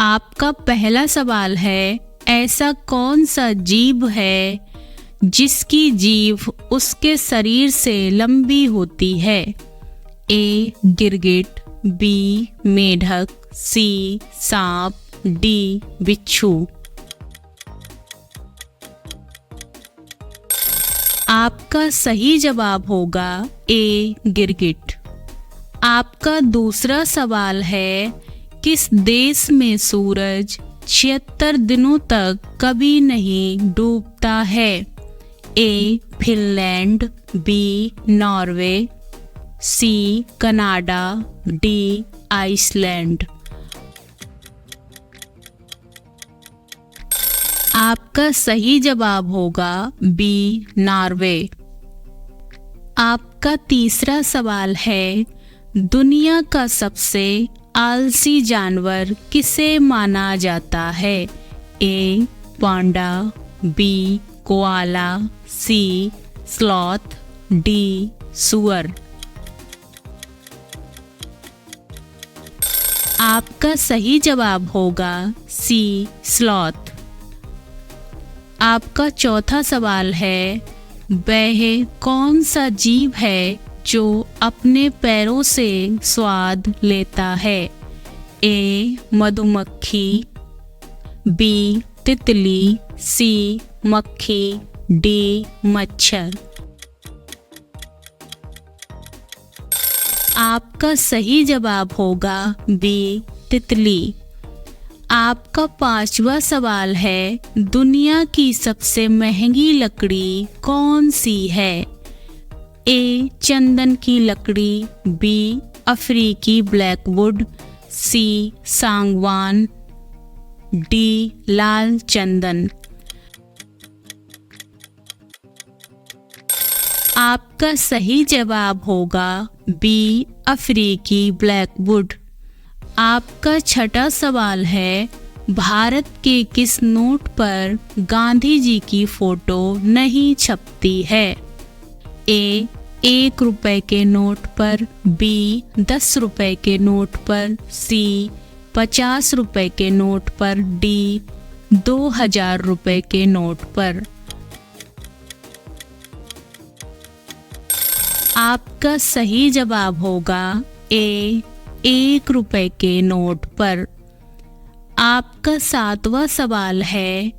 आपका पहला सवाल है, ऐसा कौन सा जीव है जिसकी जीभ उसके शरीर से लंबी होती है? ए. गिरगिट, बी. मेढक, सी. सांप, डी. बिच्छू। आपका सही जवाब होगा ए. गिरगिट। आपका दूसरा सवाल है, किस देश में सूरज 76 दिनों तक कभी नहीं डूबता है? A. Finland, B. Norway, C. Canada, D. Iceland. आपका सही जवाब होगा बी. नॉर्वे। आपका तीसरा सवाल है, दुनिया का सबसे आलसी जानवर किसे माना जाता है? A. Panda, B. Koala, C. Sloth, D. सुअर। आपका सही जवाब होगा सी. स्लॉथ। आपका चौथा सवाल है, वह कौन सा जीव है जो अपने पैरों से स्वाद लेता है? ए. मधुमक्खी, बी. तितली, सी. मक्खी, डी. मच्छर। आपका सही जवाब होगा बी. तितली। आपका पांचवा सवाल है, दुनिया की सबसे महंगी लकड़ी कौन सी है? ए. चंदन की लकड़ी, बी. अफ्रीकी ब्लैकवुड, सी. सांगवान, डी. लाल चंदन। आपका सही जवाब होगा बी. अफ्रीकी ब्लैकवुड। आपका छठा सवाल है, भारत के किस नोट पर गांधी जी की फोटो नहीं छपती है? ए. 1 रुपए के नोट पर, बी. 10 रुपए के नोट पर, सी. 50 रुपए के नोट पर, डी. 2000 रुपए के नोट पर। आपका सही जवाब होगा ए. 1 रुपए के नोट पर। आपका सातवां सवाल है,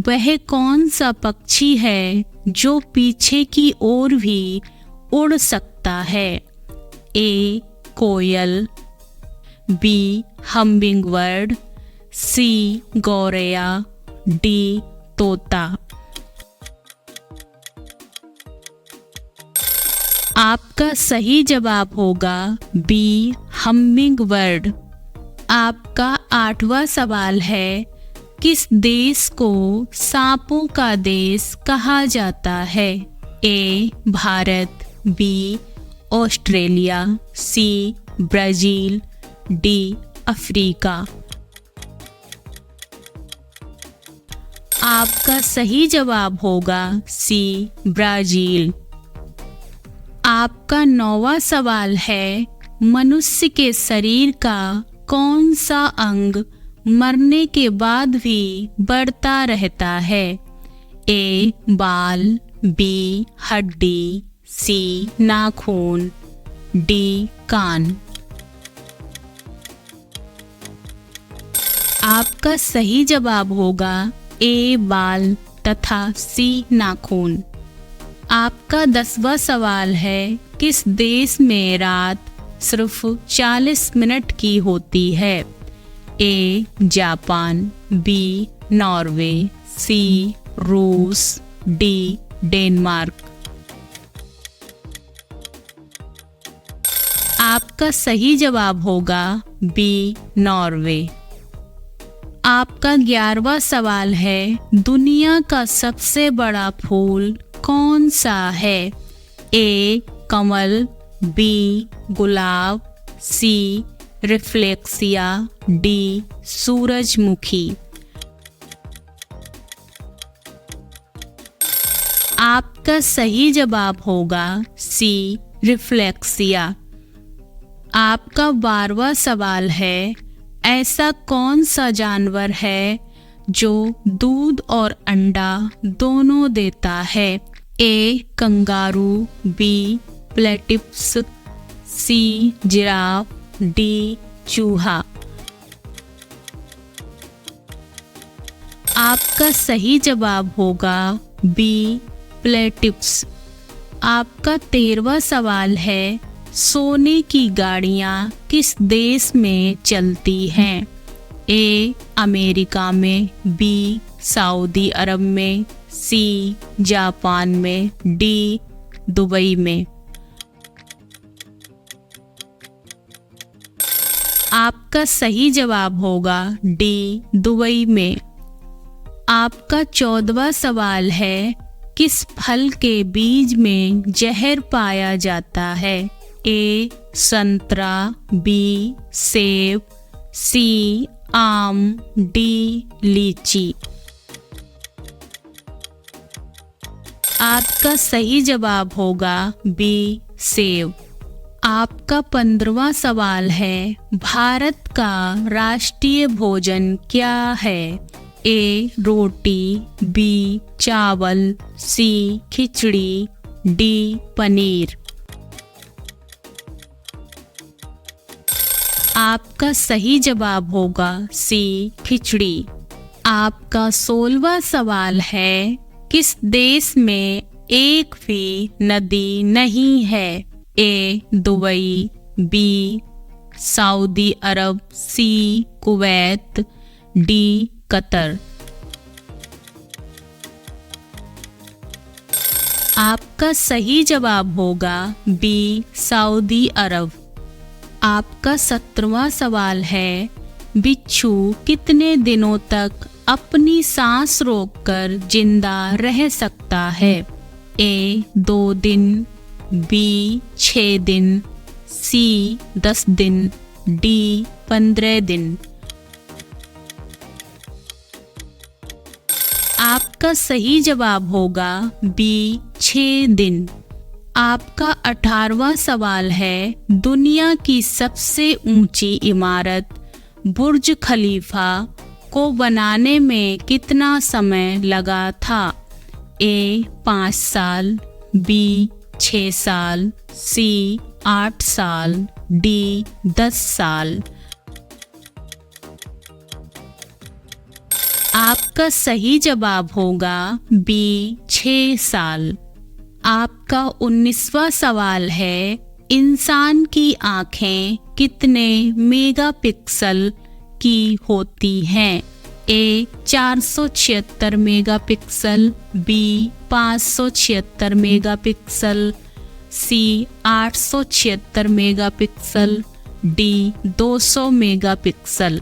वह कौन सा पक्षी है जो पीछे की ओर भी उड़ सकता है? ए. कोयल, बी. हम्बिंगबर्ड, सी. गौरैया, डी. तोता। आपका सही जवाब होगा बी. हम्बिंगबर्ड। आपका आठवां सवाल है, किस देश को सांपों का देश कहा जाता है? A. Bharat, B. Australia, C. Brazil, D. Africa. आपका सही जवाब होगा सी. ब्राजील। आपका 9वां सवाल है, मनुष्य के शरीर का कौन सा अंग मरने के बाद भी बढ़ता रहता है? ए. बाल, बी. हड्डी, सी. नाखून, डी. कान। आपका सही जवाब होगा ए. बाल तथा सी. नाखून। आपका 10वां सवाल है, किस देश में रात सिर्फ 40 मिनट की होती है? A. Japan, B. Norway, C. रूस, डी. डेनमार्क। आपका सही जवाब होगा बी. नॉर्वे। आपका 11वां सवाल है, दुनिया का सबसे बड़ा फूल कौन सा है? ए. कमल, बी. गुलाब, सी. Rafflesia, D. सूरजमुखी। आपका सही जवाब होगा सी. रिफ्लेक्सिया। आपका 12वां सवाल है, ऐसा कौन सा जानवर है जो दूध और अंडा दोनों देता है? A kangaroo, B platypus, C giraffe, D चूहा। आपका सही जवाब होगा बी प्लेटिपस। आपका 13वां सवाल है, सोने की गाड़ियाँ किस देश में चलती हैं? ए अमेरिका में, बी सऊदी अरब में, सी जापान में, डी दुबई में। आपका सही जवाब होगा डी दुबई में। आपका 14वां सवाल है, किस फल के बीज में जहर पाया जाता है? ए संतरा, बी सेब, सी आम, डी लीची। आपका सही जवाब होगा बी सेब। आपका 15वां सवाल है, भारत का राष्ट्रीय भोजन क्या है? ए रोटी, बी चावल, सी खिचड़ी, डी पनीर। आपका सही जवाब होगा सी खिचड़ी। आपका 16वां सवाल है, किस देश में एक भी नदी नहीं है? ए दुबई, बी सऊदी अरब, सी कुवैत, डी कतर। आपका सही जवाब होगा बी सऊदी अरब। आपका 17वां सवाल है, बिच्छू कितने दिनों तक अपनी सांस रोककर जिंदा रह सकता है? ए 2 दिन, बी 6 दिन, सी 10 दिन, डी 15 दिन। आपका सही जवाब होगा बी 6 दिन। आपका 18वां सवाल है, दुनिया की सबसे ऊंची इमारत बुर्ज खलीफा को बनाने में कितना समय लगा था? ए 5 साल, बी 6 साल, सी 8 साल, डी 10 साल। आपका सही जवाब होगा बी 6 साल। आपका 19वां सवाल है, इंसान की आँखें कितने मेगापिक्सल की होती हैं? ए 476 मेगापिक्सल, बी 576 मेगापिक्सल, सी 876 मेगापिक्सल, डी 200 मेगापिक्सल।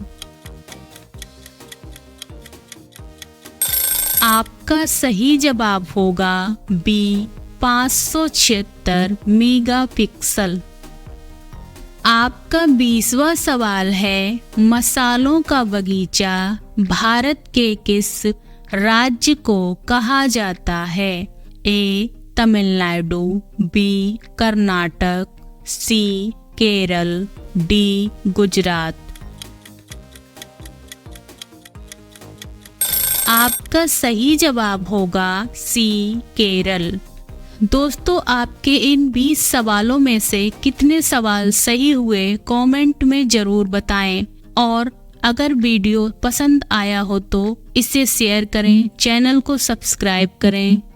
आपका सही जवाब होगा बी 576 मेगापिक्सल। आपका 20वां सवाल है, मसालों का बगीचा भारत के किस राज्य को कहा जाता है? ए तमिलनाडु, बी कर्नाटक, सी केरल, डी गुजरात। आपका सही जवाब होगा सी केरल। दोस्तों, आपके इन 20 सवालों में से कितने सवाल सही हुए कमेंट में जरूर बताएं, और अगर वीडियो पसंद आया हो तो इसे शेयर करें, चैनल को सब्सक्राइब करें।